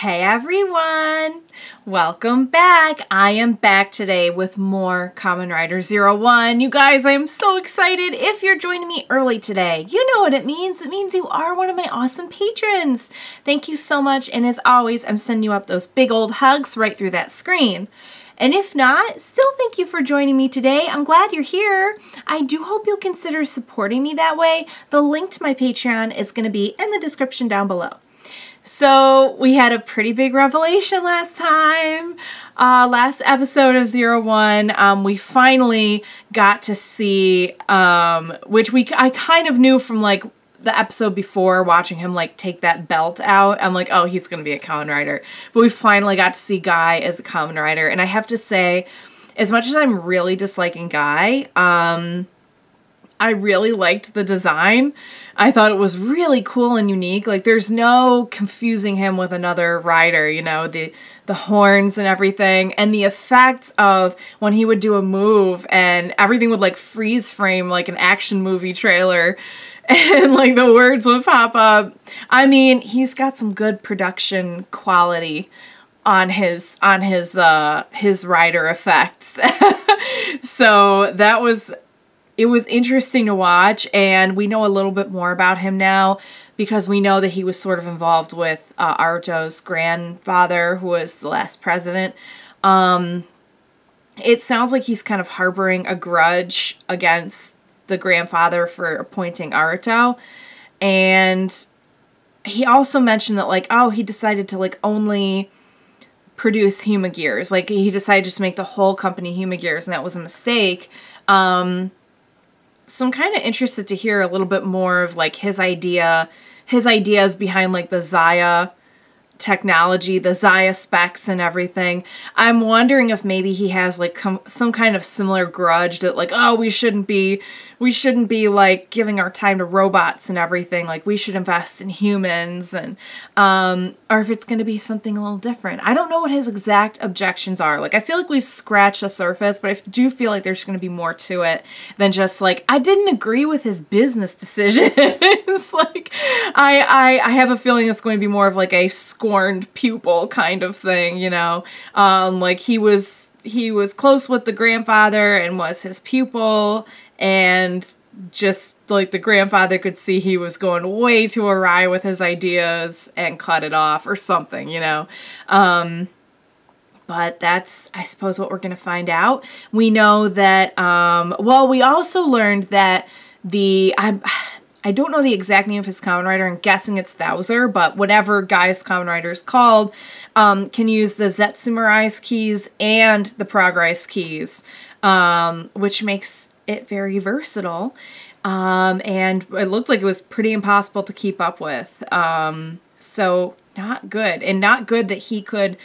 Hey everyone! Welcome back! I am back today with more Kamen Rider Zero One. You guys, I am so excited. If you're joining me early today, you know what it means. It means you are one of my awesome patrons. Thank you so much, and as always, I'm sending you up those big old hugs right through that screen. And if not, still thank you for joining me today. I'm glad you're here. I do hope you'll consider supporting me that way. The link to my Patreon is going to be in the description down below. So we had a pretty big revelation last time. Last episode of Zero One, we finally got to see, which I kind of knew from like the episode before, watching him like take that belt out. I'm like, oh, he's gonna be a Kamen Rider. But we finally got to see Guy as a Kamen Rider, and I have to say, as much as I'm really disliking Guy, I really liked the design. I thought it was really cool and unique. Like, there's no confusing him with another rider, you know, the horns and everything. And the effects of when he would do a move and everything would like freeze frame like an action movie trailer and like the words would pop up. I mean, he's got some good production quality on his rider effects. So that was... It was interesting to watch, and we know a little bit more about him now because we know that he was sort of involved with Aruto's grandfather, who was the last president. It sounds like he's kind of harboring a grudge against the grandfather for appointing Aruto, and he also mentioned that, like, oh, he decided to, like, only produce Humagears. Like, he decided just to make the whole company Humagears, and that was a mistake. So I'm kind of interested to hear a little bit more of like his ideas behind like the Zaya technology, the Zaya specs and everything. I'm wondering if maybe he has like some kind of similar grudge that like, oh, we shouldn't be like giving our time to robots and everything. Like, we should invest in humans, and or if it's going to be something a little different. I don't know what his exact objections are. Like, I feel like we've scratched the surface, but I do feel like there's going to be more to it than just like, I didn't agree with his business decisions. Like, I have a feeling it's going to be more of like a scorned pupil kind of thing, you know? Like, he was close with the grandfather and was his pupil, and just like the grandfather could see he was going way too awry with his ideas and cut it off or something, you know? But that's, I suppose, what we're going to find out. We know that, well, we also learned that I don't know the exact name of his Kamen Rider. I'm guessing it's Thouser, but whatever Guy's Kamen Rider is called, can use the Zetsumarai's keys and the Progress keys, which makes it very versatile. And it looked like it was pretty impossible to keep up with. So not good, and not good that he could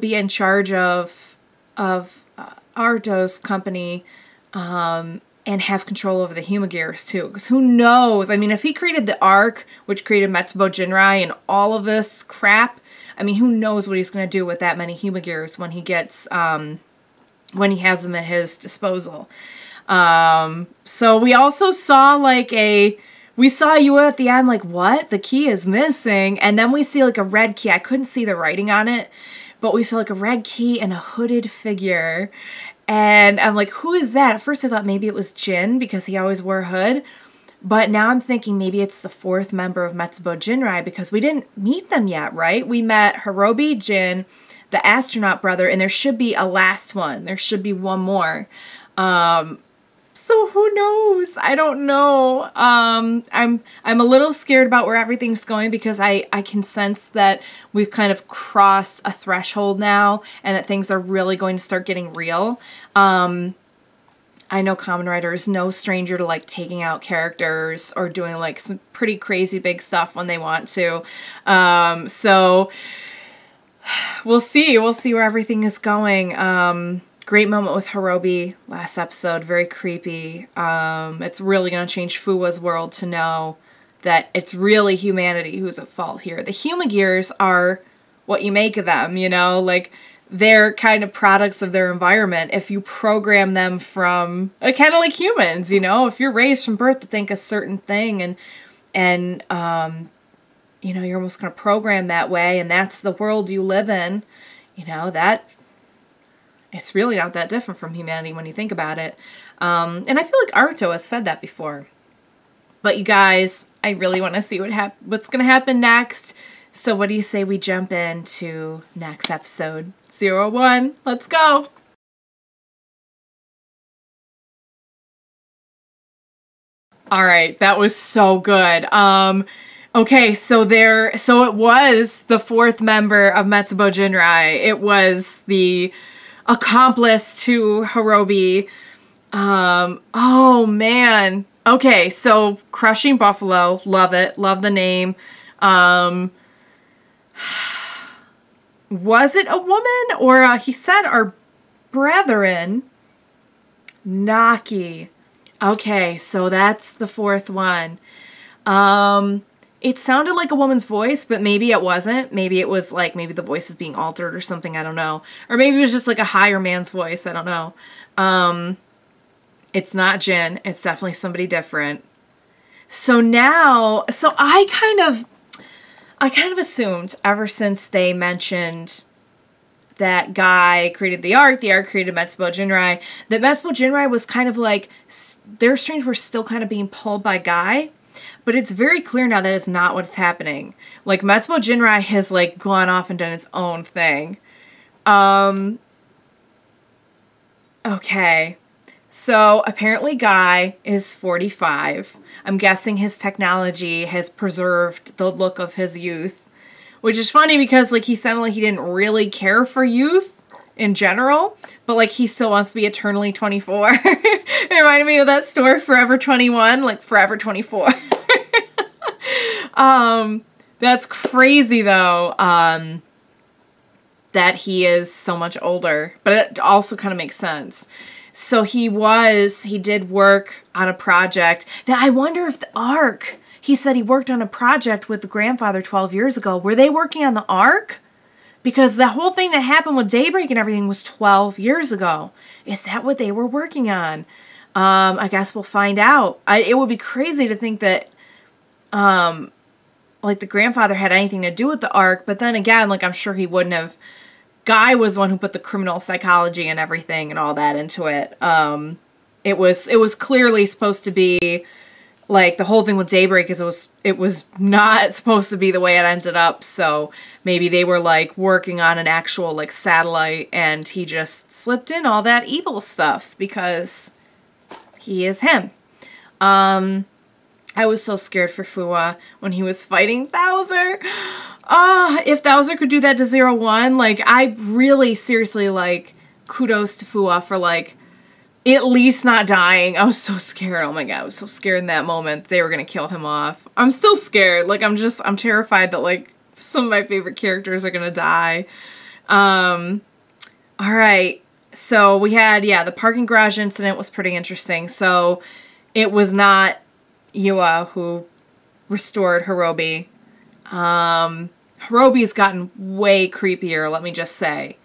be in charge of Aruto's company, and have control over the Humagears too. Because who knows? I mean, if he created the Arc, which created MetsubouJinrai and all of this crap, I mean, who knows what he's going to do with that many Humagears when he gets, when he has them at his disposal. So we also saw like we saw you at the end, like, what? The key is missing. And then we see like a red key. I couldn't see the writing on it, but we saw like a red key and a hooded figure. And I'm like, who is that? At first I thought maybe it was Jin because he always wore a hood. But now I'm thinking maybe it's the fourth member of MetsubouJinrai because we didn't meet them yet, right? We met Hirobi, Jin, the astronaut brother, and there should be a last one. There should be one more. So who knows? I don't know. I'm a little scared about where everything's going because I can sense that we've kind of crossed a threshold now and that things are really going to start getting real. I know Kamen Rider is no stranger to like taking out characters or doing like some pretty crazy big stuff when they want to. So we'll see where everything is going. Great moment with Hirobi last episode, very creepy. It's really going to change Fuwa's world to know that it's really humanity who's at fault here. The Humagears are what you make of them, you know? Like, they're kind of products of their environment. If you program them from, kind of like humans, you know? If you're raised from birth to think a certain thing and you know, you're almost kind of programmed that way, and that's the world you live in, you know, that it's really not that different from humanity when you think about it. And I feel like Aruto has said that before. But you guys, I really want to see what's going to happen next. So what do you say we jump into next episode? 01. Let's go! Alright, that was so good. Okay, so it was the 4th member of MetsubouJinrai. It was the accomplice to Hirobi. Oh man. Okay, so Crushing Buffalo, love it, love the name. Was it a woman, or he said our brethren? Naki. Okay, so that's the 4th one. It sounded like a woman's voice, but maybe it wasn't. Maybe it was like, maybe the voice is being altered or something, I don't know. Or maybe it was just like a higher man's voice, I don't know. It's not Jin, it's definitely somebody different. So now, so I kind of assumed ever since they mentioned that Guy created the art created MetsubouJinrai, that MetsubouJinrai was kind of like, their strings were still kind of being pulled by Guy, but it's very clear now that is not what's happening. Like, MetsubouJinrai has, like, gone off and done its own thing. Okay. So, apparently Guy is 45. I'm guessing his technology has preserved the look of his youth. Which is funny because, like, he sounded like he didn't really care for youth in general. But, like, he still wants to be eternally 24. It reminded me of that store, Forever 21. Like, Forever 24. That's crazy, though, that he is so much older. But it also kind of makes sense. So he did work on a project. Now, I wonder if the Ark, he said he worked on a project with the grandfather 12 years ago. Were they working on the Ark? Because the whole thing that happened with Daybreak and everything was 12 years ago. Is that what they were working on? I guess we'll find out. It would be crazy to think that, like, the grandfather had anything to do with the Ark. But then again, like, I'm sure he wouldn't have. Guy was the one who put the criminal psychology and everything and all that into it. It was clearly supposed to be, like, the whole thing with Daybreak is it was not supposed to be the way it ended up. So maybe they were, like, working on an actual, like, satellite, and he just slipped in all that evil stuff because he is him. I was so scared for Fuwa when he was fighting Thouser. If Thouser could do that to 01, like, I really seriously, like, kudos to Fuwa for, like, at least not dying. I was so scared. Oh my god, I was so scared in that moment they were gonna kill him off. I'm still scared. Like, I'm terrified that, like, some of my favorite characters are gonna die. Alright. So we had, yeah, the parking garage incident was pretty interesting. So it was not Yua who restored Hirobi. Hirobi's gotten way creepier, let me just say.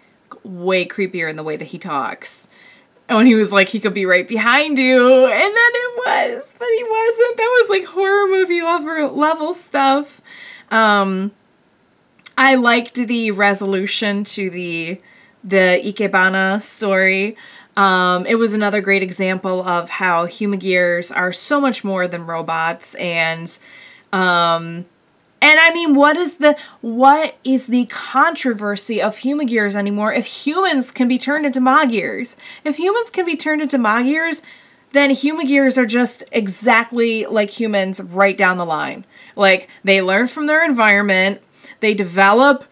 Way creepier in the way that he talks. And when he was like, he could be right behind you. And then it was, but he wasn't. That was like horror movie level stuff. I liked the resolution to the Ikebana story. It was another great example of how Humagears are so much more than robots, and I mean, what is the controversy of Humagears anymore if humans can be turned into Magears? If humans can be turned into Magears, then Humagears are just exactly like humans right down the line. Like, they learn from their environment, they develop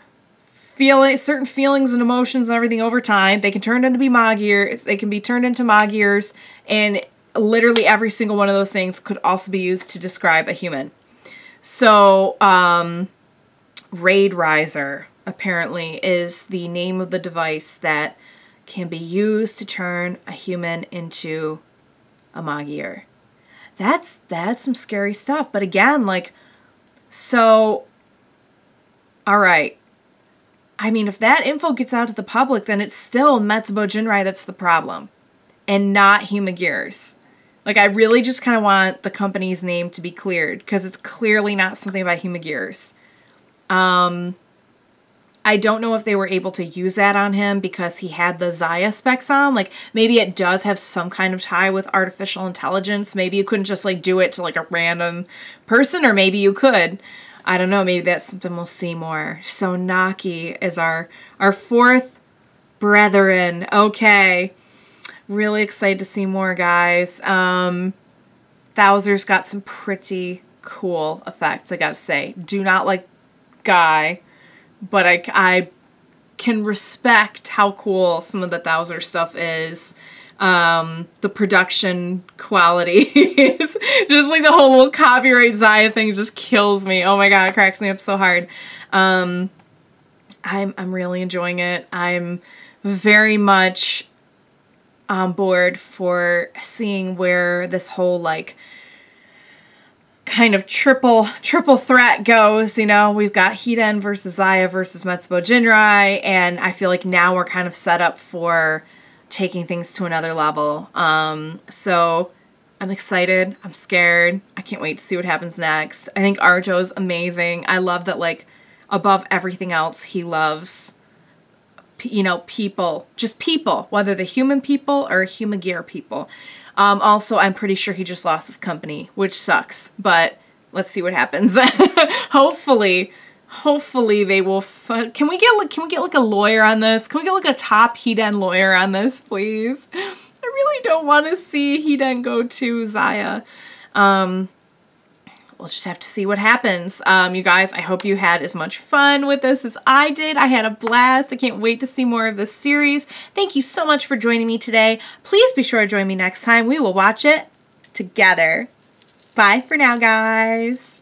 certain feelings and emotions and everything over time. They can turn into Magears. They can be turned into Magears, and literally every single one of those things could also be used to describe a human. So, Raid Riser apparently is the name of the device that can be used to turn a human into a Magear. That's some scary stuff. But again, like, so, alright. I mean, if that info gets out to the public, then it's still MetsubouJinrai that's the problem, and not Humagears. Like, I really just kind of want the company's name to be cleared, because it's clearly not something about Humagears. I don't know if they were able to use that on him because he had the Zaya specs on. Like, maybe it does have some kind of tie with artificial intelligence. Maybe you couldn't just, like, do it to, like, a random person, or maybe you could. I don't know. Maybe that's something we'll see more. So Naki is our fourth brethren. Okay. Really excited to see more, guys. Thouser's got some pretty cool effects, I gotta say. Do not like Guy, but I can respect how cool some of the Thouser stuff is. The production quality is just like the whole copyright Zaya thing just kills me. Oh my god, it cracks me up so hard. I'm really enjoying it. I'm very much on board for seeing where this whole like kind of triple threat goes. You know, we've got Hiden versus Zaya versus MetsubouJinrai, and I feel like now we're kind of set up for taking things to another level. So I'm excited. I'm scared. I can't wait to see what happens next. I think Arjo's amazing. I love that, like, above everything else, he loves, you know, people. Just people, whether the human people or Humagear people. Also, I'm pretty sure he just lost his company, which sucks, but let's see what happens. Hopefully they will. Can we get like a lawyer on this? Can we get like a top Hiden lawyer on this, please? I really don't want to see Hiden go to Zaya. We'll just have to see what happens. You guys, I hope you had as much fun with this as I did. I had a blast. I can't wait to see more of this series. Thank you so much for joining me today. Please be sure to join me next time. We will watch it together. Bye for now, guys.